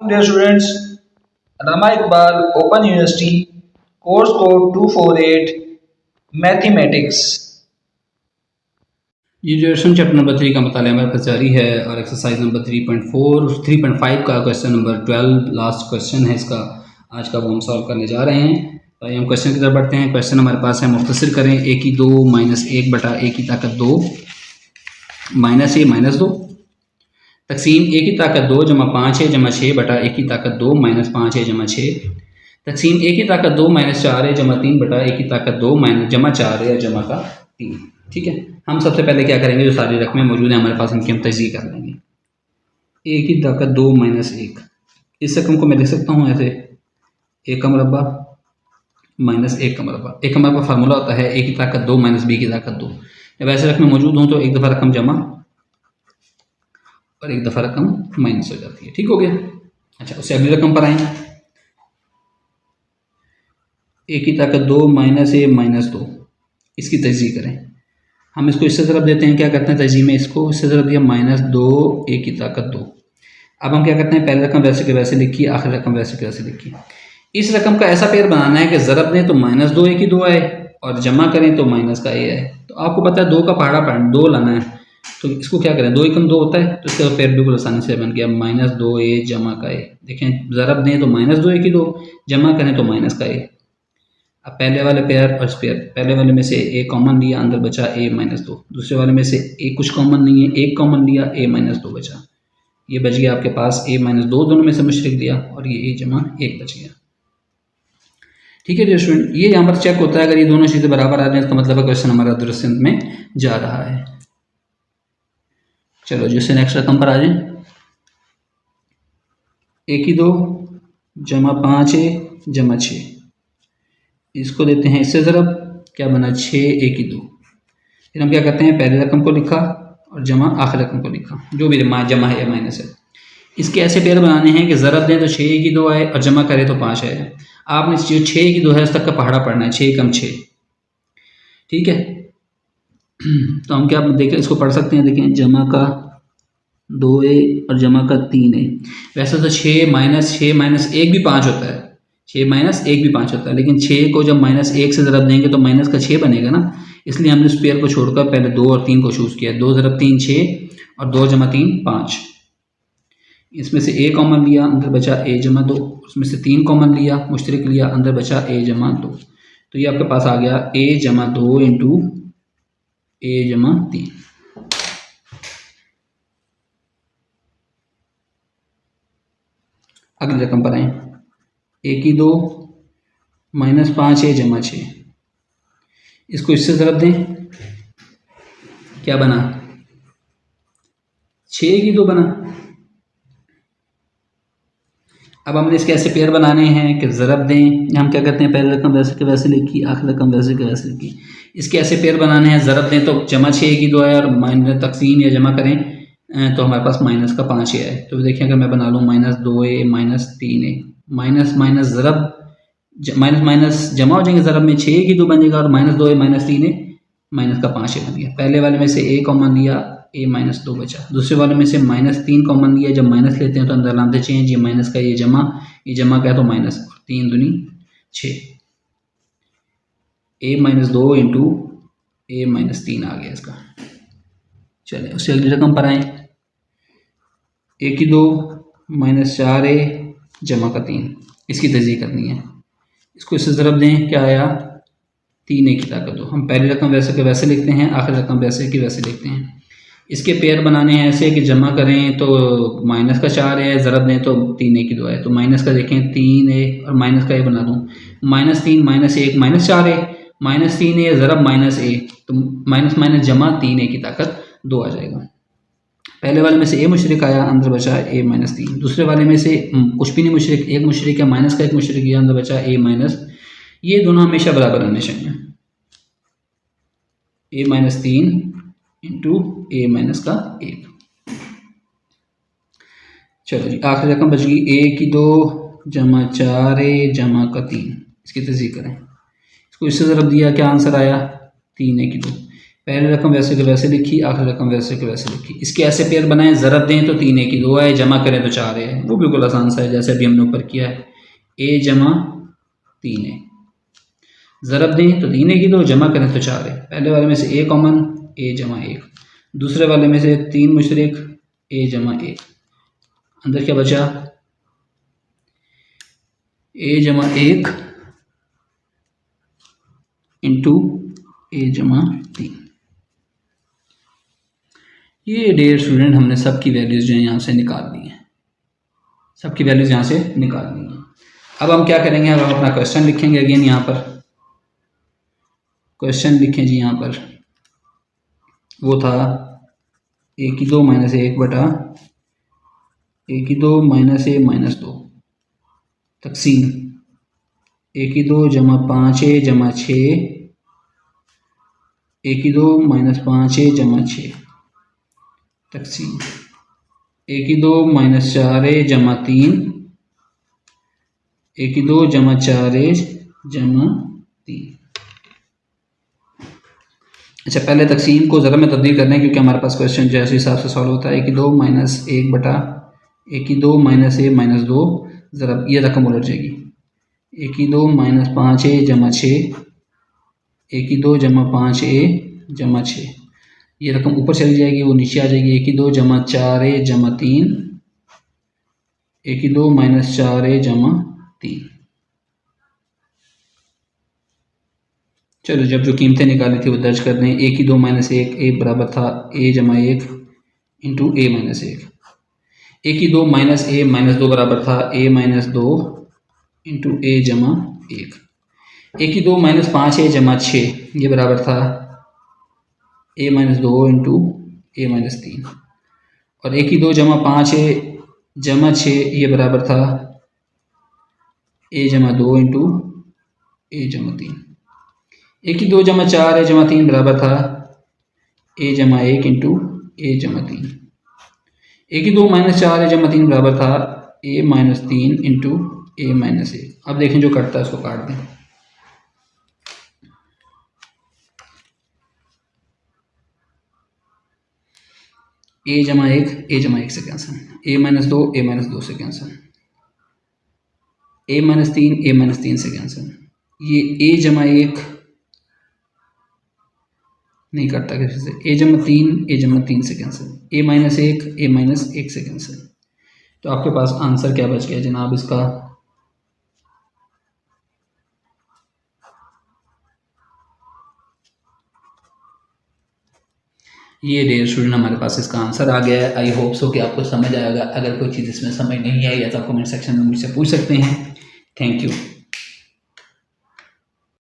Dear students, Rama Iqbal Open University, course code 248, Mathematics. ये duration chapter number 3 का मुताला हमारे पास जारी है और एक्सरसाइज नंबर 3.5 का क्वेश्चन नंबर 12 लास्ट क्वेश्चन है इसका आज का वो हम सॉल्व करने जा रहे हैं। तो हम क्वेश्चन की तरफ बढ़ते हैं। क्वेश्चन हमारे पास है, मुख्तसर करें a की 2 माइनस 1 बटा a की ताकत 2 माइनस a माइनस 2 तकसीम a की ताकत 2 जमा 5a जमा 6 बटा a की ताकत 2 माइनस 5a जमा 6 तकसीम a की ताकत 2 माइनस 4a जमा 3 बटा a की ताकत 2 माइनस जमा 4a और जमा का 3। ठीक है, हम सबसे पहले क्या करेंगे, जो सारी रकमें मौजूद हैं हमारे पास इनकी हम तजज़ीह कर लेंगे। a की ताकत 2 माइनस 1, इस रकम को मैं लिख सकता हूँ ऐसे a का मुरब्बा माइनस 1 का मुरब्बा। a का मुरब्बा फार्मूला होता है a की ताकत 2 माइनस b की ताकत 2। जब ऐसे रकमें मौजूद हों तो एक दफ़ा रकम जमा और एक दफ़ा रकम माइनस हो जाती है। ठीक हो गया। अच्छा, उससे अगली रकम पर आएँ। a की ताकत 2 माइनस a माइनस 2, इसकी तजज़ीह करें। हम इसको इससे ज़रब देते हैं, क्या करते हैं तजज़ीह में इसको इससे ज़रब दिया माइनस 2 a की ताकत 2। अब हम क्या करते हैं, पहली रकम वैसे के वैसे लिखी, आखिरी रकम वैसे के वैसे लिखी। इस रकम का ऐसा पेयर बनाना है कि ज़रब दें तो माइनस 2 a की 2 आए और जमा करें तो माइनस का a आए। तो आपको पता है 2 का पहाड़ा पॉइंट 2 लाना है, तो इसको क्या करें, 2 एकम 2 होता है, तो इसका पेयर बिल्कुल आसानी से बन गया माइनस 2a जमा का a। देखें, ज़रब दें तो माइनस 2 a की 2, जमा करें तो माइनस का a। अब पहले वाले पेयर और इस पेयर, पहले वाले में से a कॉमन लिया, अंदर बचा a माइनस 2। दूसरे वाले में से a कुछ कॉमन नहीं है, 1 कॉमन लिया, a माइनस 2 बचा। ये बच गया आपके पास a माइनस 2, दोनों में से मुशरिक लिया और ये a जमा 1 बच गया। ठीक है डियर स्टूडेंट, ये यहाँ पर चेक होता है, अगर ये दोनों चीज़ें बराबर आ रही हैं इसका मतलब है क्वेश्चन हमारा दुरुस्त में जा रहा है। चलो जिससे नेक्स्ट रकम पर आ जाए। a की 2 जमा 5a जमा 6, इसको देते हैं इससे ज़रब, क्या बना 6a की 2। फिर हम क्या करते हैं, पहले रकम को लिखा और जमा आखिरी रकम को लिखा, जो भी जमा है या माइनस है। इसके ऐसे पेयर बनाने हैं कि ज़रब दें तो 6a की 2 आए और जमा करें तो 5 आए। आपने जो 6a की 2 है उस तक का पहाड़ा पढ़ना है, 6 कम 6। ठीक है, तो हम क्या देखें, इसको पढ़ सकते हैं। देखें, जमा का 2a और जमा का 3a। वैसे तो 6 माइनस 1 भी 5 होता है, 6 माइनस 1 भी 5 होता है, लेकिन 6 को जब माइनस 1 से ज़रब देंगे तो माइनस का 6 बनेगा ना, इसलिए हमने उस पेयर को छोड़कर पहले 2 और 3 को चूज़ किया। 2 ज़रब 3 6 और 2 जमा 3 5। इसमें से a कॉमन लिया, अंदर बचा a जमा 2। उसमें से 3 कॉमन लिया, मुश्तरिक लिया, अंदर बचा a जमा 2। तो ये आपके पास आ गया a जमा 2 इंटू a जमा 3। अगली रकम पर आए। a की 2 माइनस 5a जमा 6, इसको इससे ज़रब दें, क्या बना 6 की 2 बना। अब हमने इसके ऐसे पेयर बनाने हैं कि ज़रब दें, हम क्या करते हैं, पहले रकम वैसे के वैसे लिखी, आखिरी रकम वैसे के वैसे लिखी। इसके ऐसे पेयर बनाने हैं, ज़रब दें तो जमा 6 की 2 है और माइनस तकसीम या जमा करें तो हमारे पास माइनस का 5 है। तो देखिए अगर मैं बना लूँ minus 2a minus 3a, minus minus ज़रब माइनस माइनस जमा हो जाएंगे, ज़रब में 6 की 2 बन जाएगा और minus 2a minus 3a minus का 5 बन गया। पहले वाले में से a कॉमन लिया, a माइनस 2 बचा। दूसरे वाले में से माइनस 3 कॉमन लिया, जब माइनस लेते हैं तो अंदर लाते चेंज, ये माइनस का ये जमा का है तो माइनस, 3 दूनी 6, a minus 2 into a minus 3 आ गया इसका। चलिए उससे अगली रकम पर आए। a की 2 माइनस 4a जमा का 3, इसकी तजज़ीह करनी है। इसको इससे ज़रब दें, क्या आया 3a की ताकत 2। हम पहली रकम वैसे के वैसे लिखते हैं, आखिरी रकम वैसे की वैसे लिखते हैं। इसके पेयर बनाने हैं ऐसे कि जमा करें तो माइनस का 4 है, ज़रब दें तो 3a की 2 है। तो माइनस का देखें 3a और माइनस का a बना दूँ, minus 3 minus 1 minus 4a, minus 3a ज़रब माइनस a, तो माइनस माइनस जमा 3a की ताकत 2 आ जाएगा। पहले वाले में से a मुशरिक आया, अंदर बचा a माइनस 3। दूसरे वाले में से कुछ भी नहीं मुशरिक, एक मुशरिक है, माइनस का 1 मुशरिक किया, अंदर बचा a माइनस। ये दोनों हमेशा बराबर होने चाहिए, a minus 3 into a minus का 1। चलो जी, आखिरी रकम बच गई a की 2 जमा 4a जमा का 3, इसकी तजज़ीह करें। इसको इससे ज़रब दिया, क्या आंसर आया 3a की 2। पहली रकम वैसे के वैसे लिखी, आखिरी रकम वैसे के वैसे लिखी। इसके ऐसे पेयर बनाए, ज़रब दें तो 3 1 2 है, जमा करें तो 4 है। वो बिल्कुल आसान सा है, जैसे अभी हमने ऊपर किया है, ए जमा 3 है। ज़रब दें तो 3 1 2, जमा करें तो 4 है। पहले वाले में से ए कॉमन, ए जमा 1, दूसरे वाले में से 3 मुशरिक, ए जमा 1, अंदर क्या बचा, ए जमा 1 इंटू ए जमा 3। ये डियर स्टूडेंट हमने सबकी वैल्यूज़ जो है यहाँ से निकाल ली हैं, सबकी वैल्यूज़ यहाँ से निकाल ली हैं। अब हम क्या करेंगे, अब हम अपना क्वेश्चन लिखेंगे। अगेन यहाँ पर क्वेश्चन लिखें जी। यहाँ पर वो था ए की 2 माइनस 1 बटा ए की 2 माइनस ए माइनस 2 तकसीम ए की 2 जमा 5 ए जमा 6, ए की 2 माइनस 5 ए जमा 6 तकसीम ए की 2 माइनस 4 ए जमा 3, ए की 2 जमा 4 ए जमा 3। अच्छा, पहले तकसीम को ज़रा में तब्दील करना है क्योंकि हमारे पास क्वेश्चन जो है उसी हिसाब से सॉल्व होता है। ए की 2 माइनस 1 बटा ए की 2 माइनस ए माइनस 2, ज़रा ये रकम उलट जाएगी। ए की 2 माइनस 5 ए जमा 6, ए की 2 जमा 5 ए जमा 6, ये रकम ऊपर चली जाएगी, वो नीचे आ जाएगी। ए की 2 जमा 4 ए जमा 3, ए की 2 माइनस 4 ए जमा 3। चलो, जब जो कीमतें निकाली थी वो दर्ज कर दें। ए की 2 माइनस 1, ए बराबर था ए जमा 1 इंटू ए माइनस 1। ए की 2 माइनस ए माइनस 2 बराबर था ए माइनस 2 इंटू ए जमा 1। ए की 2 माइनस 5 ए जमा 6, ये बराबर था ए माइनस 2 इंटू ए माइनस 3। और ए की 2 जमा 5 ए जमा 6, ये बराबर था ए जमा 2 इंटू ए जमा 3। ए की 2 जमा 4 ए जमा 3 बराबर था ए जमा 1 इंटू ए जमा 3। ए की 2 माइनस 4 ए जमा 3 बराबर था ए माइनस 3 इंटू ए माइनस 1। अब देखें जो कटता है उसको काट दें। ए जमा 1 से कैंसिल, ए माइनस 2 ए माइनस 2 से कैंसिल, ए माइनस 3 ए माइनस 3 से कैंसिल, ये ए जमा 1 नहीं कटता किसी से, ए जमा 3 से कैंसिल, ए माइनस 1 से कैंसिल। तो आपके पास आंसर क्या बच गया जनाब इसका, ये डियर स्टूडेंट हमारे पास इसका आंसर आ गया है। आई होप सो कि आपको समझ आएगा। अगर कोई चीज़ इसमें समझ नहीं आई है तो आप कमेंट सेक्शन में मुझसे पूछ सकते हैं। Thank you.